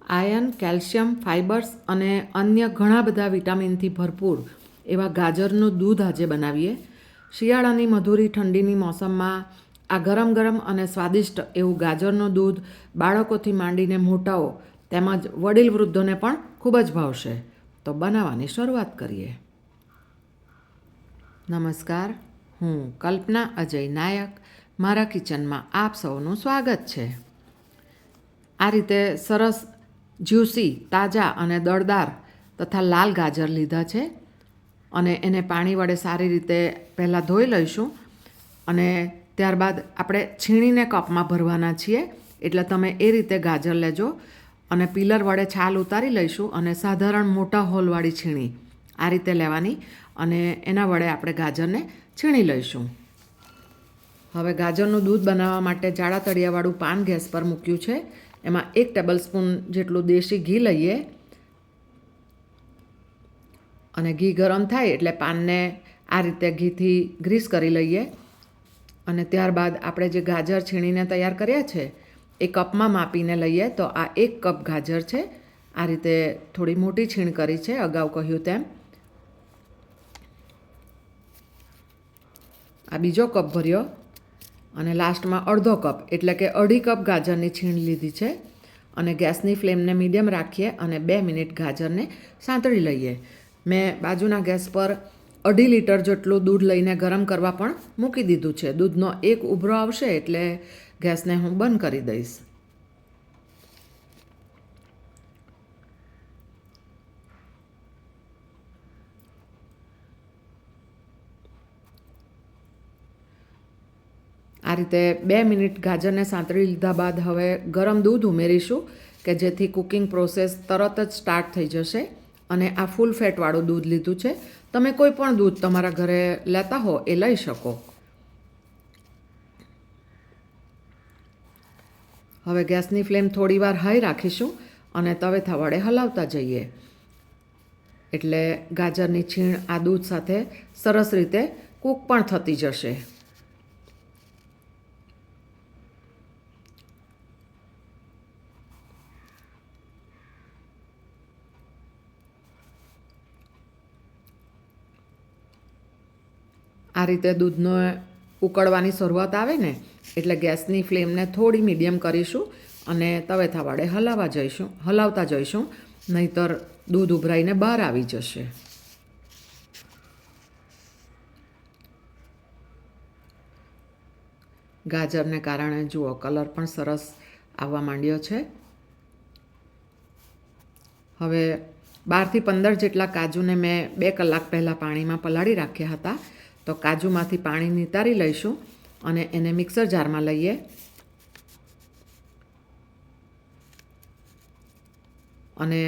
Iron, calcium, fibres અને અન્ય ઘણા બધા વિટામિનથી ભરપૂર એવા ગાજરનું દૂધ આજે બનાવીએ. શિયાળાની મધુરી ઠંડીની મોસમમાં આ ગરમ ગરમ અને સ્વાદિષ્ટ એવું ગાજરનું દૂધ બાળકોથી માંડીને મોટાઓ તેમજ વડીલ વૃદ્ધોને પણ ખૂબ જ ભાવશે. તો બનાવવાની શરૂઆત કરીએ. નમસ્કાર, હું કલ્પના અજય નાયક. મારા કિચનમાં આપ સૌનું સ્વાગત છે. આ રીતે સરસ જ્યુસી, તાજા અને દળદાર તથા લાલ ગાજર લીધા છે અને એને પાણી વડે સારી રીતે પહેલાં ધોઈ લઈશું અને ત્યારબાદ આપણે છીણીને કપમાં ભરવાના છીએ. એટલે તમે એ રીતે ગાજર લેજો અને પીલર વડે છાલ ઉતારી લઈશું અને સાધારણ મોટા હોલવાળી છીણી આ રીતે લેવાની અને એના વડે આપણે ગાજરને છીણી લઈશું. હવે ગાજરનું દૂધ બનાવવા માટે જાડા તળિયાવાળું પાન ગેસ પર મૂક્યું છે. એમાં 1 ટેબલ સ્પૂન જેટલું દેશી ઘી લઈએ અને ઘી ગરમ થાય એટલે પાનને આ રીતે ઘીથી ગ્રીસ કરી લઈએ અને ત્યારબાદ આપણે જે ગાજર છીણીને તૈયાર કર્યા છે એ કપમાં માપીને લઈએ. તો આ 1 કપ ગાજર છે. આ રીતે થોડી મોટી છીણ કરી છે અગાઉ કહ્યું તેમ. આ બીજો કપ ભર્યો અને લાસ્ટમાં અડધો કપ એટલે કે 1/2 કપ ગાજરની છીણ લીધી છે અને ગેસની ફ્લેમને મીડિયમ રાખીએ અને 2 મિનિટ ગાજરને સાંતળી લઈએ. મેં બાજુના ગેસ પર 2.5 લીટર જેટલું દૂધ લઈને ગરમ કરવા પણ મૂકી દીધું છે. દૂધનો એક ઉભરો આવશે એટલે ગેસને હું બંધ કરી દઈશ. આ રીતે 2 મિનિટ ગાજરને સાંતળી લીધા બાદ હવે ગરમ દૂધ ઉમેરીશું કે જેથી કુકિંગ પ્રોસેસ તરત જ સ્ટાર્ટ થઈ જશે. અને આ ફૂલ ફેટવાળું દૂધ લીધું છે. તમે કોઈ પણ દૂધ તમારા ઘરે લેતા હો એ લઈ શકો. હવે ગેસની ફ્લેમ થોડીવાર હાઈ રાખીશું અને તવેથા વડે હલાવતા જઈએ એટલે ગાજરની છીણ આ દૂધ સાથે સરસ રીતે કૂક પણ થતી જશે. આ રીતે દૂધનો ઉકળવાની શરૂઆત આવે ને એટલે ગેસની ફ્લેમને થોડી મીડિયમ કરીશું અને તવેથા વડે હલાવતા જઈશું. નહીંતર દૂધ ઉભરાઈને બહાર આવી જશે. ગાજરને કારણે જુઓ કલર પણ સરસ આવવા માંડ્યો છે. હવે 12થી 15 જેટલા કાજુને મેં 2 કલાક પહેલાં પાણીમાં પલાળી રાખ્યા હતા. તો કાજુમાંથી પાણી નિતારી લઈશું અને એને મિક્સર જારમાં લઈએ. અને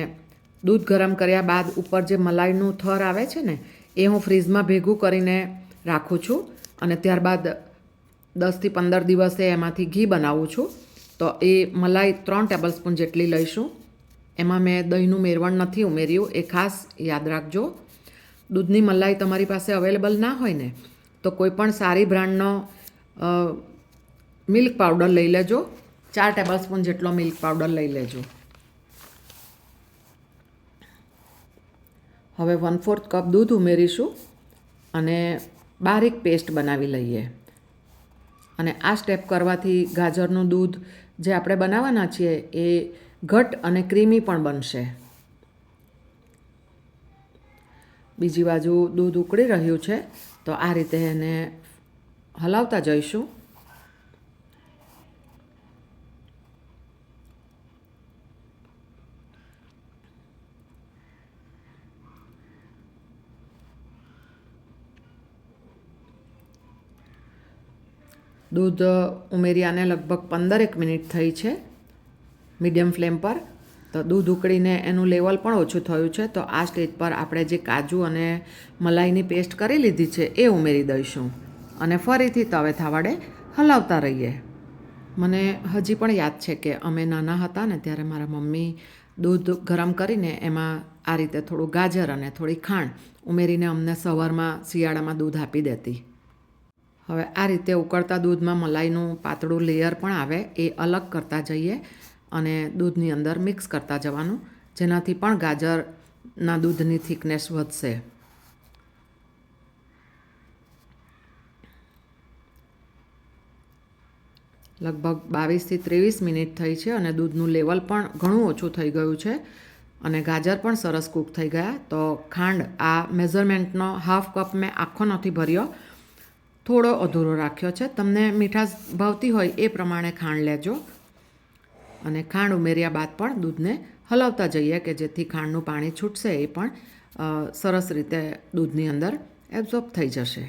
દૂધ ગરમ કર્યા બાદ ઉપર જે મલાઈનું થર આવે છે ને એ હું ફ્રીઝમાં ભેગું કરીને રાખું છું અને ત્યારબાદ 10થી 15 દિવસે એમાંથી ઘી બનાવું છું. તો એ મલાઈ 3 ટેબલ સ્પૂન જેટલી લઈશું. એમાં મેં દહીંનું મેરવણ નથી ઉમેર્યું, એ ખાસ યાદ રાખજો. દૂધની મલાઈ તમારી પાસે અવેલેબલ ના હોય ને તો કોઈ પણ સારી બ્રાન્ડનો મિલ્ક પાવડર લઈ લેજો. 4 ટેબલ સ્પૂન જેટલો મિલ્ક પાવડર લઈ લેજો. હવે 1/4 કપ દૂધ ઉમેરીશું અને બારીક પેસ્ટ બનાવી લઈએ. અને આ સ્ટેપ કરવાથી ગાજરનું દૂધ જે આપણે બનાવવાના છીએ એ ઘટ અને ક્રીમી પણ બનશે. બીજી બાજુ દૂધ ઉકળી રહ્યું છે તો આ રીતે એને હલાવતા જઈશું. દૂધ ઉમેર્યાને લગભગ 15 મિનિટ થઈ છે મીડિયમ ફ્લેમ પર. તો દૂધ ઉકળીને એનું લેવલ પણ ઓછું થયું છે. તો આ સ્ટેજ પર આપણે જે કાજુ અને મલાઈની પેસ્ટ કરી લીધી છે એ ઉમેરી દઈશું અને ફરીથી તવેથા વડે હલાવતા રહીએ. મને હજી પણ યાદ છે કે અમે નાના હતા ને ત્યારે મારા મમ્મી દૂધ ગરમ કરીને એમાં આ રીતે થોડું ગાજર અને થોડી ખાંડ ઉમેરીને અમને સવારમાં શિયાળામાં દૂધ આપી દેતી. હવે આ રીતે ઉકળતા દૂધમાં મલાઈનું પાતળું લેયર પણ આવે એ અલગ કરતા જઈએ અને દૂધની અંદર મિક્સ કરતા જવાનું, જેનાથી પણ ગાજરના દૂધની થિકનેસ વધશે. લગભગ 22 થી 23 મિનિટ થઈ છે અને દૂધનું લેવલ પણ ઘણું ઓછું થઈ ગયું છે અને ગાજર પણ સરસ કૂક થઈ ગયા. તો ખાંડ આ મેઝરમેન્ટનો હાફ કપ મેં આખો નથી ભર્યો, થોડો અધૂરો રાખ્યો છે. તમને મીઠાશ ભાવતી હોય એ પ્રમાણે ખાંડ લેજો અને ખાંડ ઉમેર્યા બાદ પણ દૂધને હલાવતા જઈએ કે જેથી ખાંડનું પાણી છૂટશે એ પણ સરસ રીતે દૂધની અંદર એબ્ઝોર્બ થઈ જશે.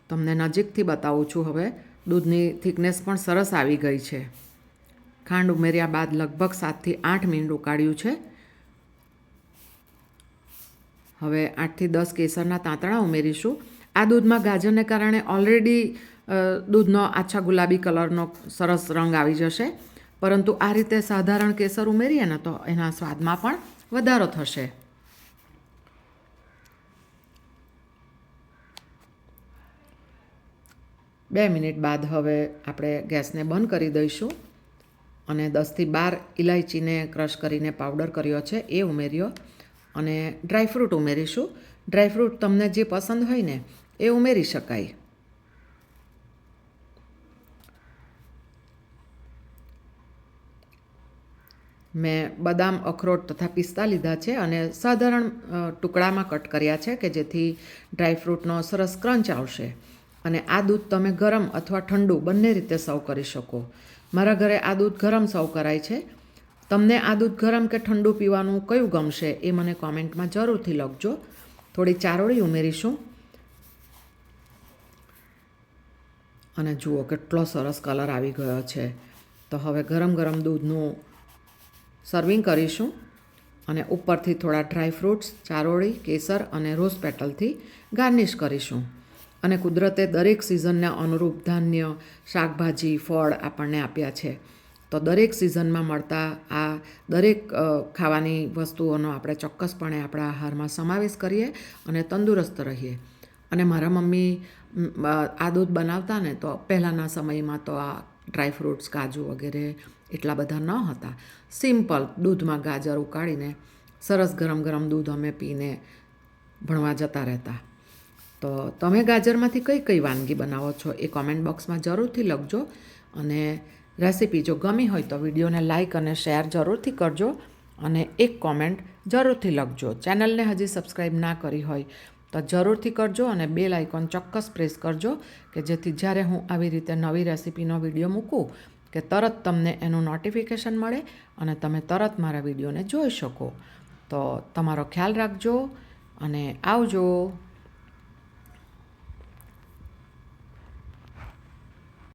તમને નજીકથી બતાવું છું. હવે દૂધની થિકનેસ પણ સરસ આવી ગઈ છે. ખાંડ ઉમેર્યા બાદ લગભગ 7 થી 8 મિનિટ ઉકાળ્યું છે. હવે 8 થી 10 કેસરના તાંતણા ઉમેરીશું. આ દૂધમાં ગાજરને કારણે ઓલરેડી દૂધનો આછા ગુલાબી કલરનો સરસ રંગ આવી જશે, પરંતુ આ રીતે સાધારણ કેસર ઉમેરીએ ને તો એના સ્વાદમાં પણ વધારો થશે. બે મિનિટ બાદ હવે આપણે ગેસને બંધ કરી દઈશું અને 10 થી 12 ઇલાયચીને ક્રશ કરીને પાવડર કર્યો છે એ ઉમેર્યો અને ડ્રાયફ્રૂટ ઉમેરીશું. ડ્રાયફ્રૂટ તમને જે પસંદ હોય ને એ ઉમેરી શકાય. મેં બદામ, અખરોટ તથા પિસ્તા લીધા છે અને સાધારણ ટુકડામાં કટ કર્યા છે કે જેથી ડ્રાયફ્રૂટનો સરસ ક્રંચ આવશે. અને આ દૂધ તમે ગરમ અથવા ઠંડુ બંને રીતે સર્વ કરી શકો. મારા ઘરે આ દૂધ ગરમ સર્વ કરાય છે. તમને આ દૂધ ગરમ કે ઠંડુ પીવાનું કયું ગમશે એ મને કોમેન્ટમાં જરૂરથી લખજો. થોડી ચારોળી ઉમેરીશું અને જુઓ કેટલો સરસ કલર આવી ગયો છે. તો હવે ગરમ ગરમ દૂધનું સર્વિંગ કરીશું અને ઉપરથી થોડા ડ્રાયફ્રૂટ્સ, ચારોળી, કેસર અને રોઝ પેટલથી ગાર્નિશ કરીશું. અને કુદરતે દરેક સિઝનને અનુરૂપ ધાન્ય, શાકભાજી, ફળ આપણને આપ્યા છે. તો દરેક સિઝનમાં મળતા આ દરેક ખાવાની વસ્તુઓનો આપણે ચોક્કસપણે આપણા આહારમાં સમાવેશ કરીએ અને તંદુરસ્ત રહીએ. અને મારા મમ્મી આ દૂધ બનાવતા ને તો પહેલાંના સમયમાં તો આ ડ્રાયફ્રૂટ્સ, કાજુ વગેરે એટલા બધા ન હતા. સિમ્પલ દૂધમાં ગાજર ઉકાળીને સરસ ગરમ ગરમ દૂધ અમે પીને ભણવા જતા રહેતા. તો તમે ગાજરમાંથી કઈ કઈ વાનગી બનાવો છો એ કોમેન્ટ બોક્સમાં જરૂરથી લખજો. અને રેસીપી જો ગમી હોય તો વિડીયોને લાઇક અને શેર જરૂરથી કરજો અને એક કોમેન્ટ જરૂરથી લખજો. ચેનલને હજી સબસ્ક્રાઈબ ના કરી હોય તો જરૂરથી કરજો અને બેલ આઇકોન ચોક્કસ પ્રેસ કરજો કે જેથી જ્યારે હું આવી રીતે નવી રેસીપીનો વિડીયો મૂકું કે તરત તમને એનું નોટિફિકેશન મળે અને તમે તરત મારા વિડીયોને જોઈ શકો. તો તમારો ખ્યાલ રાખજો અને આવજો.